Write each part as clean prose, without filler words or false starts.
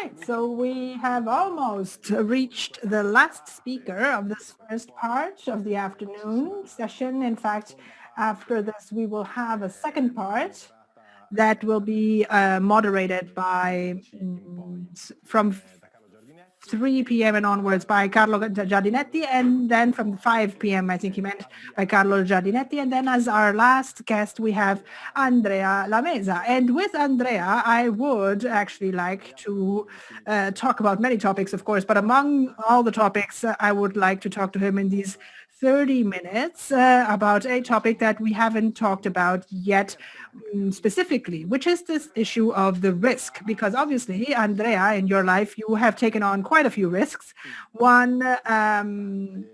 right, so we have almost reached the last speaker of this first part of the afternoon session. In fact, after this, we will have a second part that will be moderated by from 3 p.m. and onwards by Carlo Giardinetti, and then from 5 p.m. I think he meant by Carlo Giardinetti, and then as our last guest we have Andrea LaMesa. And with Andrea, I would actually like to talk about many topics, of course, but among all the topics, I would like to talk to him in these 30 minutes about a topic that we haven't talked about yet specifically, which is this issue of the risk. Because obviously, Andrea, in your life, you have taken on quite a few risks. One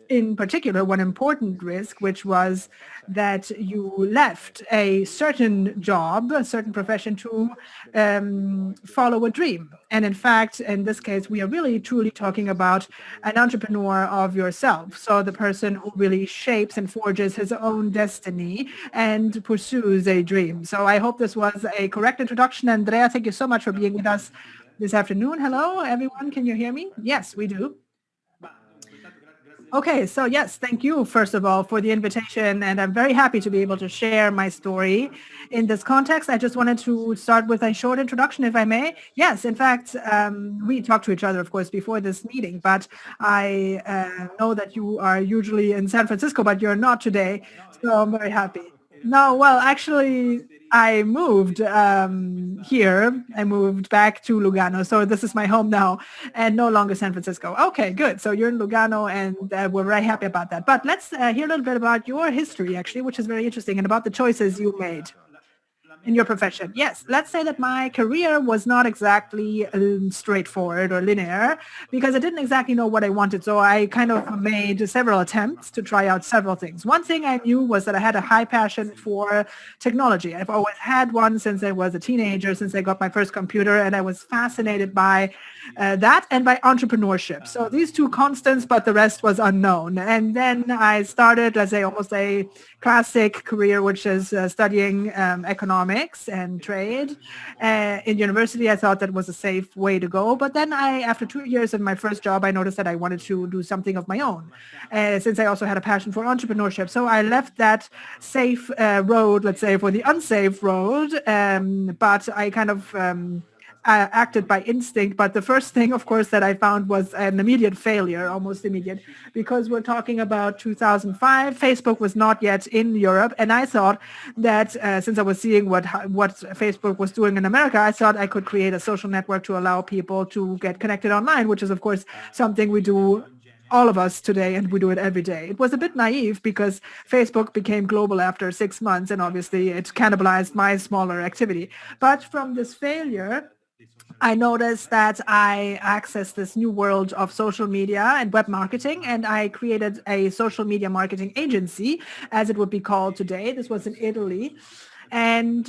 in particular, one important risk, which was that you left a certain job, a certain profession to follow a dream. And in fact, in this case, we are really truly talking about an entrepreneur of yourself. So the person who really shapes and forges his own destiny and pursues a dream. So I hope this was a correct introduction. Andrea, thank you so much for being with us this afternoon. Hello, everyone. Can you hear me? Yes, we do. Okay, so yes, thank you, first of all, for the invitation, and I'm very happy to be able to share my story in this context. I just wanted to start with a short introduction, if I may. Yes, in fact, we talked to each other, of course, before this meeting, but I know that you are usually in San Francisco, but you're not today, so I'm very happy. No, well, actually, I moved here. I moved back to Lugano. So this is my home now and no longer San Francisco. Okay, good. So you're in Lugano and we're very happy about that. But let's hear a little bit about your history, actually, which is very interesting, and about the choices you made in your profession. Yes, let's say that my career was not exactly straightforward or linear because I didn't exactly know what I wanted. So I kind of made several attempts to try out several things. One thing I knew was that I had a high passion for technology. I've always had one since I was a teenager, since I got my first computer, and I was fascinated by that and by entrepreneurship. So these two constants, but the rest was unknown. And then I started, let's say, almost a classic career, which is studying economics and trade. In university, I thought that was a safe way to go. But then after 2 years in my first job, I noticed that I wanted to do something of my own, since I also had a passion for entrepreneurship. So I left that safe road, let's say, for the unsafe road. But I kind of acted by instinct. But the first thing, of course, that I found was an immediate failure, almost immediate, because we're talking about 2005. Facebook was not yet in Europe. And I thought that since I was seeing what Facebook was doing in America, I thought I could create a social network to allow people to get connected online, which is, of course, something we do, all of us today, and we do it every day. It was a bit naive because Facebook became global after 6 months, and obviously it cannibalized my smaller activity. But from this failure, I noticed that I accessed this new world of social media and web marketing, and I created a social media marketing agency, as it would be called today. This was in Italy. And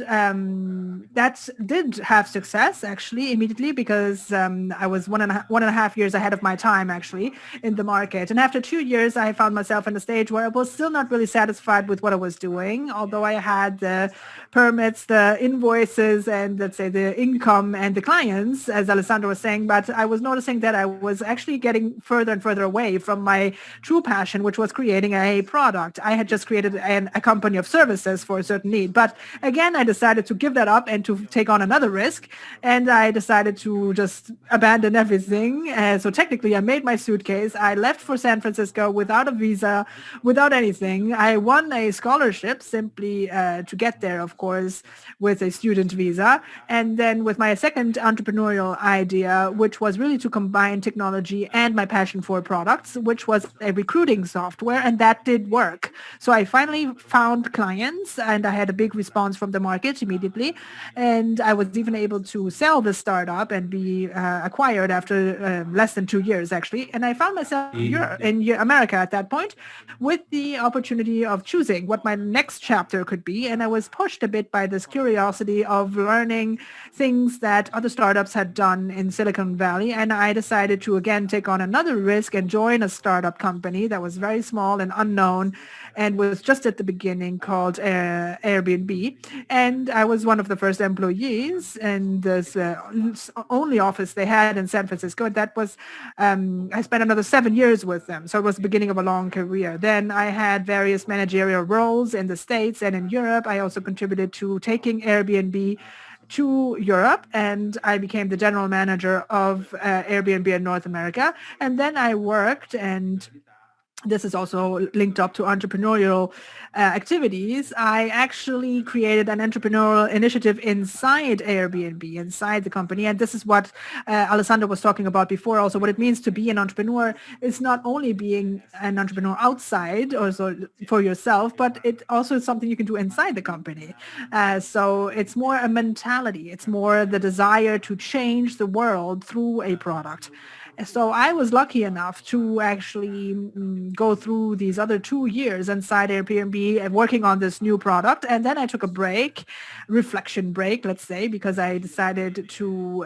that did have success, actually, immediately, because I was one and a half years ahead of my time, actually, in the market. And after 2 years, I found myself in a stage where I was still not really satisfied with what I was doing, although I had the permits, the invoices, and let's say the income and the clients, as Alessandro was saying. But I was noticing that I was actually getting further and further away from my true passion, which was creating a product. I had just created a company of services for a certain need. But again, I decided to give that up and to take on another risk. And I decided to just abandon everything. So technically, I made my suitcase. I left for San Francisco without a visa, without anything. I won a scholarship simply to get there, of course, with a student visa. And then with my second entrepreneurial idea, which was really to combine technology and my passion for products, which was a recruiting software. And that did work. So I finally found clients, and I had a big response from the market immediately. And I was even able to sell the startup and be acquired after less than 2 years, actually. And I found myself in America at that point with the opportunity of choosing what my next chapter could be. And I was pushed a bit by this curiosity of learning things that other startups had done in Silicon Valley. And I decided to, again, take on another risk and join a startup company that was very small and unknown and was just at the beginning, called Airbnb. and I was one of the first employees in this only office they had in San Francisco. And that was, I spent another 7 years with them. So it was the beginning of a long career. Then I had various managerial roles in the States and in Europe. I also contributed to taking Airbnb to Europe, and I became the general manager of Airbnb in North America. And then I worked, and this is also linked up to entrepreneurial activities. I actually created an entrepreneurial initiative inside Airbnb, inside the company. And this is what Alessandro was talking about before. Also, what it means to be an entrepreneur is not only being an entrepreneur outside or so for yourself, but it also is something you can do inside the company. So it's more a mentality. It's more the desire to change the world through a product. So I was lucky enough to actually go through these other 2 years inside Airbnb working on this new product. And then I took a break, reflection break, let's say, because I decided to,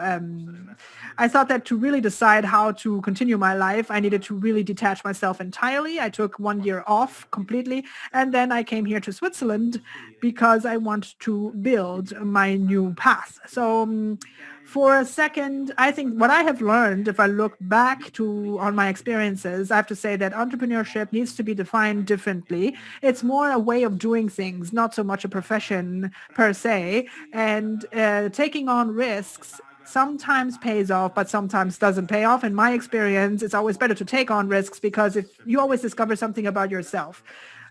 I thought that to really decide how to continue my life, I needed to really detach myself entirely. I took 1 year off completely. And then I came here to Switzerland because I want to build my new path. So for a second, I think what I have learned, if I look back on my experiences, I have to say that entrepreneurship needs to be defined differently. It's more a way of doing things, not so much a profession per se. And taking on risks sometimes pays off, but sometimes doesn't pay off. In my experience, it's always better to take on risks because if you always discover something about yourself.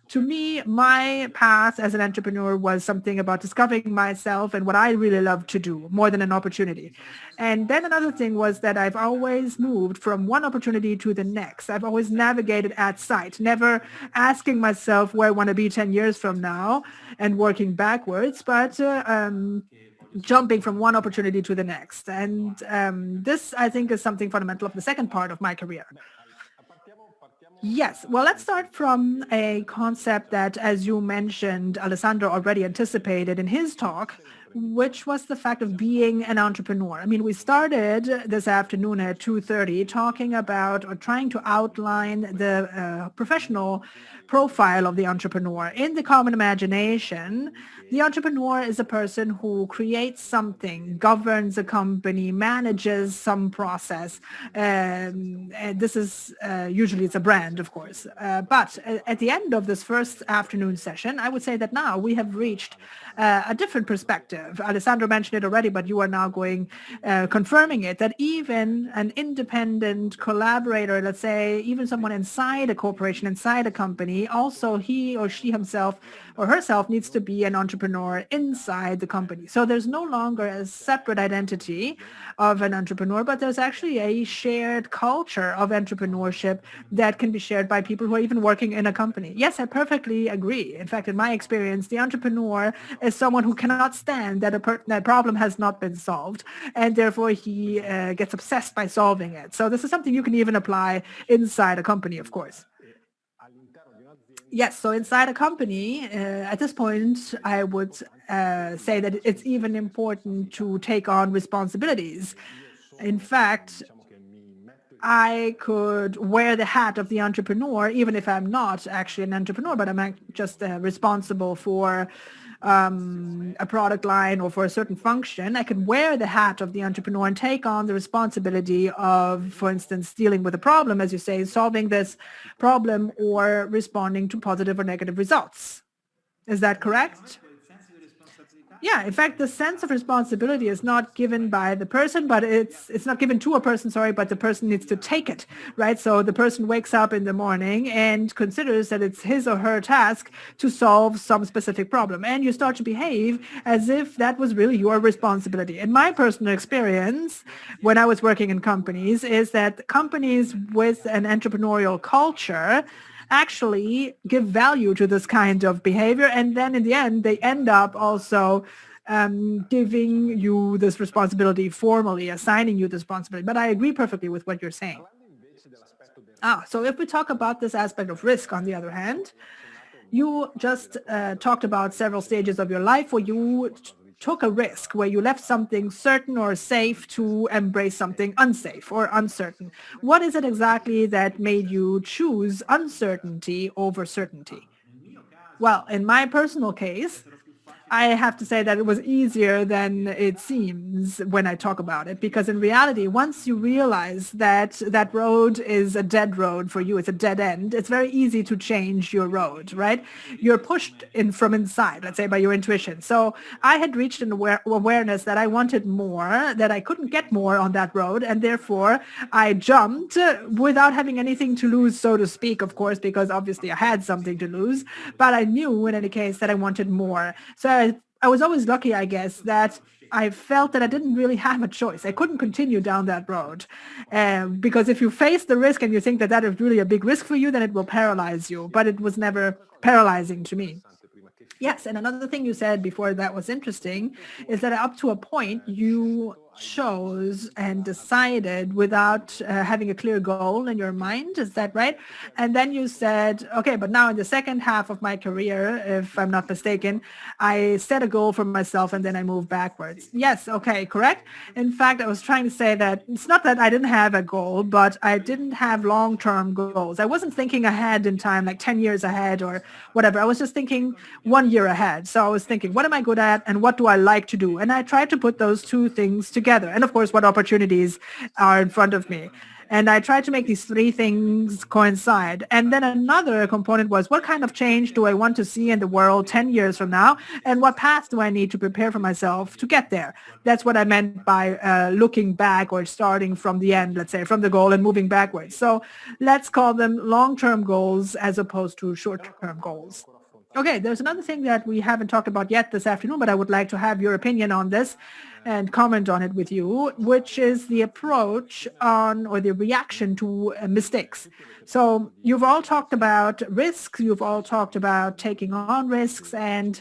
To me, my path as an entrepreneur was something about discovering myself and what I really love to do more than an opportunity. And then another thing was that I've always moved from one opportunity to the next. I've always navigated at sight, never asking myself where I want to be 10 years from now and working backwards, but jumping from one opportunity to the next. And this, I think, is something fundamental of the second part of my career. Yes. Well, let's start from a concept that, as you mentioned, Alessandro already anticipated in his talk, which was the fact of being an entrepreneur. I mean, we started this afternoon at 2:30 talking about or trying to outline the professional profile of the entrepreneur. In the common imagination, the entrepreneur is a person who creates something, governs a company, manages some process. And this is usually it's a brand, of course. But at the end of this first afternoon session, I would say that now we have reached a different perspective. Alessandro mentioned it already, but you are now confirming it, that even an independent collaborator, let's say, even someone inside a corporation, inside a company, also he or she himself or herself needs to be an entrepreneur inside the company. So there's no longer a separate identity of an entrepreneur, but there's actually a shared culture of entrepreneurship that can be shared by people who are even working in a company. Yes, I perfectly agree. In fact, in my experience, the entrepreneur is someone who cannot stand that that problem has not been solved, and therefore he gets obsessed by solving it. So this is something you can even apply inside a company, of course. Yes, so inside a company, at this point, I would say that it's even important to take on responsibilities. In fact, I could wear the hat of the entrepreneur, even if I'm not actually an entrepreneur, but I'm just responsible for a product line or for a certain function. I could wear the hat of the entrepreneur and take on the responsibility of, for instance, dealing with a problem, as you say, solving this problem or responding to positive or negative results. Is that correct? Yeah, in fact, the sense of responsibility is not given by the person, but it's not given to a person, sorry, but the person needs to take it, right? So the person wakes up in the morning and considers that it's his or her task to solve some specific problem. And you start to behave as if that was really your responsibility. In my personal experience, when I was working in companies, is that companies with an entrepreneurial culture actually give value to this kind of behavior. And then in the end, they end up also giving you this responsibility formally, assigning you this responsibility. But I agree perfectly with what you're saying. So if we talk about this aspect of risk, on the other hand, you just talked about several stages of your life where you took a risk, where you left something certain or safe to embrace something unsafe or uncertain. What is it exactly that made you choose uncertainty over certainty? Well, in my personal case, I have to say that it was easier than it seems when I talk about it, because in reality, once you realize that that road is a dead road for you, it's a dead end, it's very easy to change your road, right? You're pushed in from inside, let's say by your intuition. So I had reached an awareness that I wanted more, that I couldn't get more on that road, and therefore I jumped without having anything to lose, so to speak, of course, because obviously I had something to lose, but I knew in any case that I wanted more. So I was always lucky, I guess, that I felt that I didn't really have a choice. I couldn't continue down that road, because if you face the risk and you think that that is really a big risk for you, then it will paralyze you. But it was never paralyzing to me. Yes, and another thing you said before that was interesting is that up to a point you chose and decided without having a clear goal in your mind. Is that right? And then you said, okay, but now in the second half of my career, if I'm not mistaken, I set a goal for myself and then I moved backwards. Yes, okay, correct. In fact, I was trying to say that it's not that I didn't have a goal, but I didn't have long-term goals. I wasn't thinking ahead in time, like 10 years ahead or whatever. I was just thinking 1 year ahead. So I was thinking, what am I good at and what do I like to do? And I tried to put those two things together. And of course, what opportunities are in front of me. And I tried to make these three things coincide. And then another component was, what kind of change do I want to see in the world 10 years from now? And what path do I need to prepare for myself to get there? That's what I meant by looking back or starting from the end, let's say, from the goal and moving backwards. So let's call them long-term goals as opposed to short-term goals. Okay, there's another thing that we haven't talked about yet this afternoon, but I would like to have your opinion on this and comment on it with you, which is the approach on or the reaction to mistakes. So you've all talked about risks, you've all talked about taking on risks and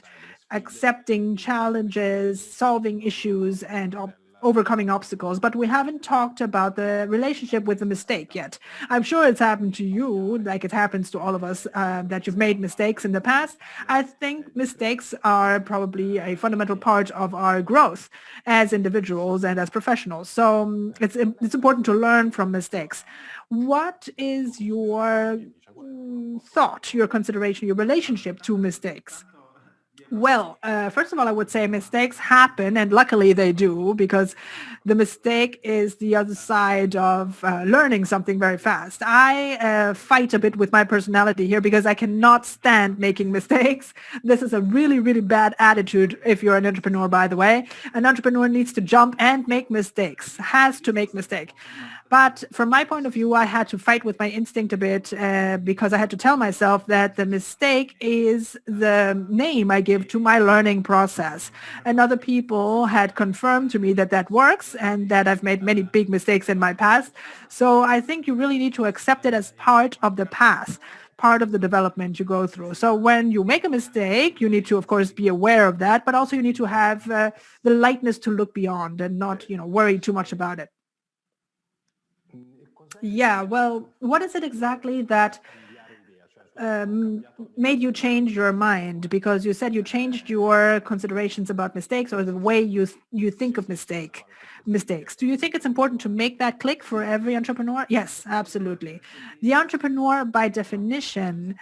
accepting challenges, solving issues, and overcoming obstacles, but we haven't talked about the relationship with the mistake yet. I'm sure it's happened to you, like it happens to all of us, that you've made mistakes in the past. I think mistakes are probably a fundamental part of our growth as individuals and as professionals. So it's important to learn from mistakes. What is your thought, your consideration, your relationship to mistakes? Well, first of all, I would say mistakes happen, and luckily they do, because the mistake is the other side of learning something very fast. I fight a bit with my personality here because I cannot stand making mistakes. This is a really, really bad attitude if you're an entrepreneur, by the way. An entrepreneur needs to jump and make mistakes, has to make mistakes. But from my point of view, I had to fight with my instinct a bit because I had to tell myself that the mistake is the name I give to my learning process. And other people had confirmed to me that that works and that I've made many big mistakes in my past. So I think you really need to accept it as part of the path, part of the development you go through. So when you make a mistake, you need to, of course, be aware of that, but also you need to have the lightness to look beyond and not, worry too much about it. Yeah, well, what is it exactly that made you change your mind? Because you said you changed your considerations about mistakes or the way you think of mistakes. Do you think it's important to make that click for every entrepreneur? Yes, absolutely. The entrepreneur, by definition,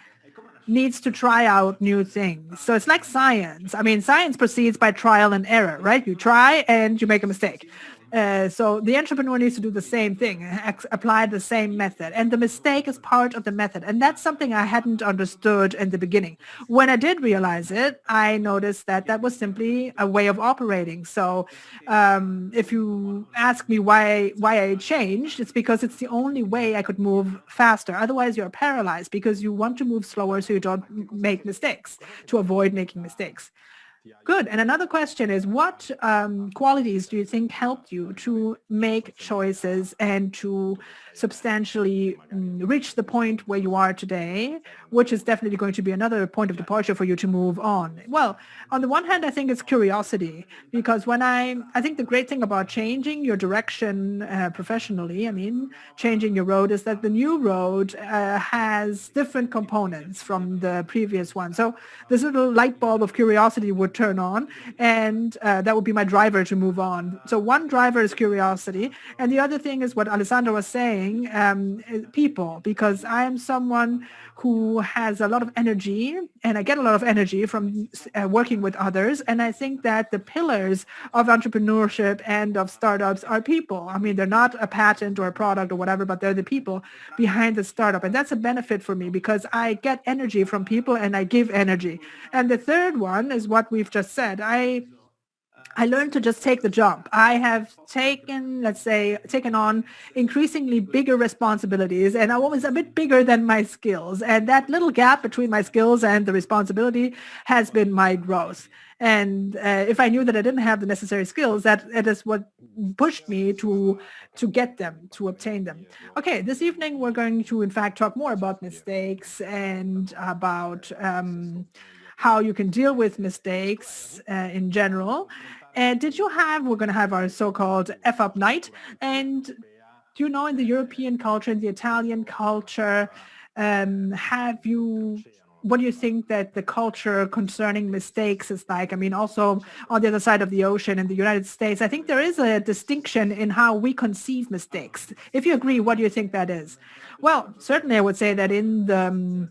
needs to try out new things. So it's like science. I mean, science proceeds by trial and error, right? You try and you make a mistake. So the entrepreneur needs to do the same thing, apply the same method. And the mistake is part of the method. And that's something I hadn't understood in the beginning. When I did realize it, I noticed that that was simply a way of operating. So if you ask me why I changed, it's because it's the only way I could move faster. Otherwise, you're paralyzed because you want to move slower so you don't make mistakes, to avoid making mistakes. Good. And another question is, what qualities do you think helped you to make choices and to substantially reach the point where you are today, which is definitely going to be another point of departure for you to move on? Well, on the one hand, I think it's curiosity, because I think the great thing about changing your direction professionally, changing your road, is that the new road has different components from the previous one. So this little light bulb of curiosity would would turn on, and that would be my driver to move on. So one driver is curiosity, and the other thing is what Alessandro was saying, people, because I am someone who has a lot of energy, and I get a lot of energy from working with others. And I think that the pillars of entrepreneurship and of startups are people. I mean, they're not a patent or a product or whatever, but they're the people behind the startup. And that's a benefit for me because I get energy from people and I give energy. And the third one is what we've just said. I learned to just take the jump. I have taken, let's say, taken on increasingly bigger responsibilities, and I'm always a bit bigger than my skills. And that little gap between my skills and the responsibility has been my growth. And if I knew that I didn't have the necessary skills, that it is what pushed me to get them, to obtain them. Okay, this evening we're going to, in fact, talk more about mistakes and about how you can deal with mistakes in general. And we're going to have our so-called F-up night. And do you know, in the European culture, in the Italian culture, what do you think that the culture concerning mistakes is like? I mean, also on the other side of the ocean in the United States, I think there is a distinction in how we conceive mistakes. If you agree, what do you think that is? Well, certainly I would say that in the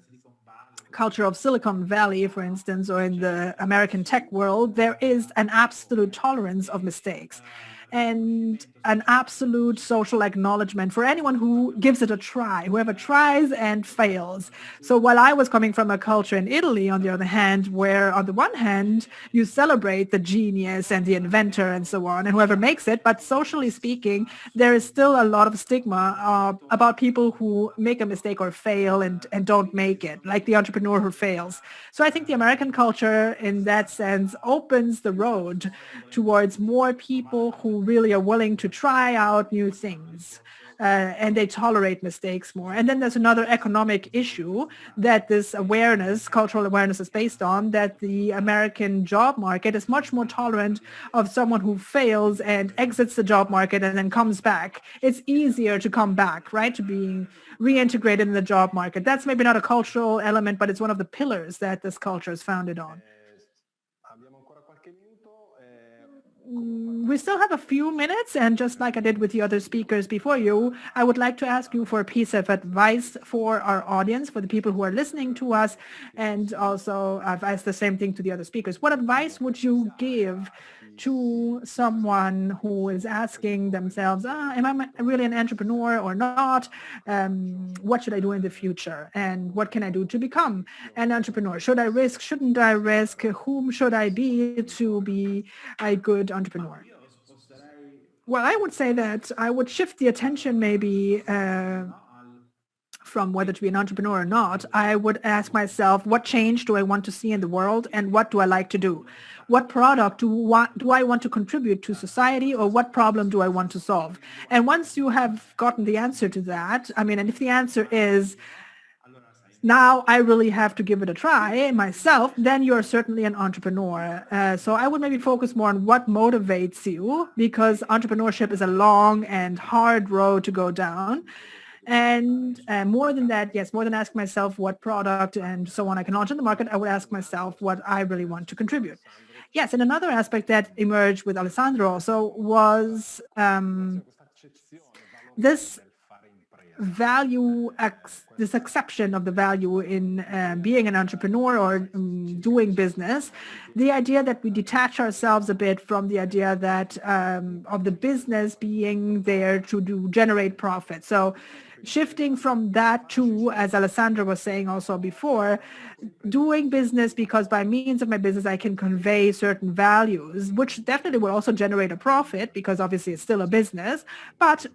culture of Silicon Valley, for instance, or in the American tech world, there is an absolute tolerance of mistakes and an absolute social acknowledgement for anyone who gives it a try, whoever tries and fails. So while I was coming from a culture in Italy, on the other hand, where on the one hand, you celebrate the genius and the inventor and so on, and whoever makes it, but socially speaking, there is still a lot of stigma about people who make a mistake or fail and don't make it, like the entrepreneur who fails. So I think the American culture in that sense opens the road towards more people who really are willing to try out new things. And they tolerate mistakes more. And then there's another economic issue that this awareness, cultural awareness, is based on, that the American job market is much more tolerant of someone who fails and exits the job market and then comes back. It's easier to come back, right, to being reintegrated in the job market. That's maybe not a cultural element, but it's one of the pillars that this culture is founded on. We still have a few minutes, and just like I did with the other speakers before you, I would like to ask you for a piece of advice for our audience, for the people who are listening to us, and also I've asked the same thing to the other speakers. What advice would you give to someone who is asking themselves, am I really an entrepreneur or not? What should I do in the future? And what can I do to become an entrepreneur? Should I risk? Shouldn't I risk? Whom should I be to be a good entrepreneur? Well, I would say that I would shift the attention maybe from whether to be an entrepreneur or not. I would ask myself, what change do I want to see in the world, and what do I like to do? What product do I want to contribute to society, or what problem do I want to solve? And once you have gotten the answer to that, I mean, and if the answer is, now I really have to give it a try myself, then you're certainly an entrepreneur. So I would maybe focus more on what motivates you, because entrepreneurship is a long and hard road to go down. And more than that, yes, more than ask myself what product and so on I can launch in the market, I would ask myself what I really want to contribute. Yes, and another aspect that emerged with Alessandro also was this this acceptance of the value in being an entrepreneur or doing business, the idea that we detach ourselves a bit from the idea that of the business being there to generate profit. So shifting from that to, as Alessandro was saying also before, doing business because by means of my business I can convey certain values, which definitely will also generate a profit because obviously it's still a business, but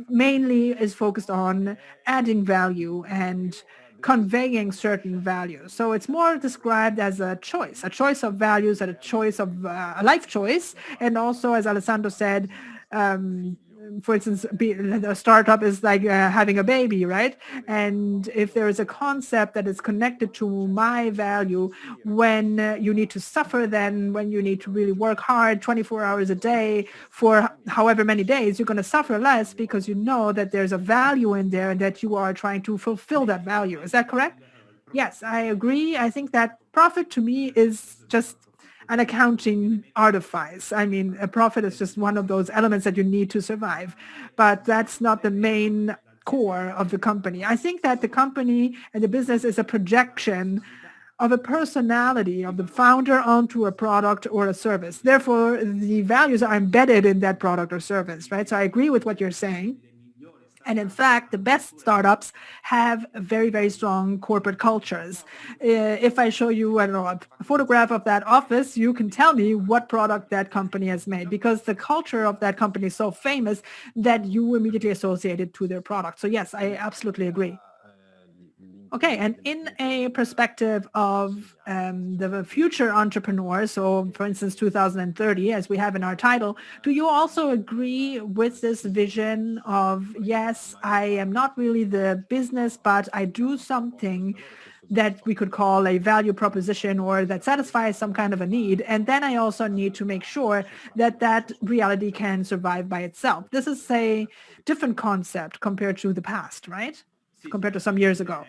mainly is focused on adding value and conveying certain values. So it's more described as a choice of values and a choice of a life choice. And also, as Alessandro said, for instance, a startup is like having a baby, right? And if there is a concept that is connected to my value, when you need to suffer, then when you need to really work hard 24 hours a day for however many days, you're going to suffer less because you know that there's a value in there and that you are trying to fulfill that value. Is that correct? Yes, I agree. I think that profit to me is just an accounting artifice. I mean, a profit is just one of those elements that you need to survive, but that's not the main core of the company. I think that the company and the business is a projection of a personality of the founder onto a product or a service. Therefore, the values are embedded in that product or service, right? So I agree with what you're saying. And in fact, the best startups have very, very strong corporate cultures. If I show you, I don't know, a photograph of that office, you can tell me what product that company has made because the culture of that company is so famous that you immediately associate it to their product. So yes, I absolutely agree. Okay, and in a perspective of the future entrepreneur, so for instance, 2030, as we have in our title, do you also agree with this vision of, yes, I am not really the business, but I do something that we could call a value proposition or that satisfies some kind of a need. And then I also need to make sure that that reality can survive by itself. This is a different concept compared to the past, right? Compared to some years ago.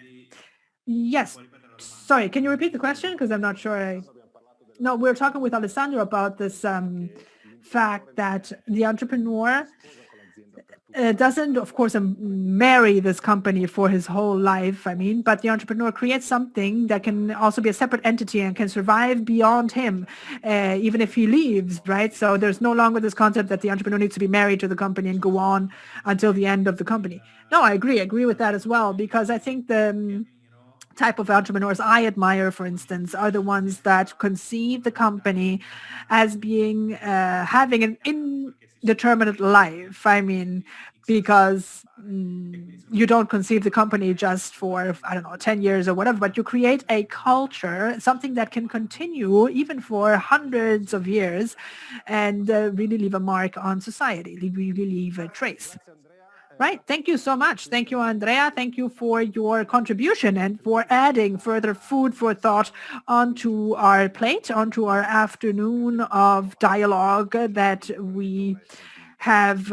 Yes. Sorry, can you repeat the question? Because I'm not sure No, we're talking with Alessandro about this fact that the entrepreneur doesn't, of course, marry this company for his whole life, I mean, but the entrepreneur creates something that can also be a separate entity and can survive beyond him, even if he leaves, right? So there's no longer this concept that the entrepreneur needs to be married to the company and go on until the end of the company. No, I agree with that as well, because I think the type of entrepreneurs I admire, for instance, are the ones that conceive the company as being having an indeterminate life. I mean, because you don't conceive the company just for, I don't know, 10 years or whatever, but you create a culture, something that can continue even for hundreds of years and really leave a mark on society, really leave a trace. Right. Thank you so much. Thank you, Andrea. Thank you for your contribution and for adding further food for thought onto our plate, onto our afternoon of dialogue that we have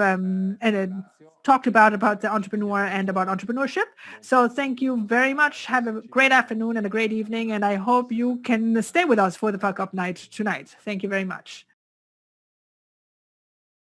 talked about the entrepreneur and about entrepreneurship. So thank you very much. Have a great afternoon and a great evening. And I hope you can stay with us for the Fuck Up Night tonight. Thank you very much.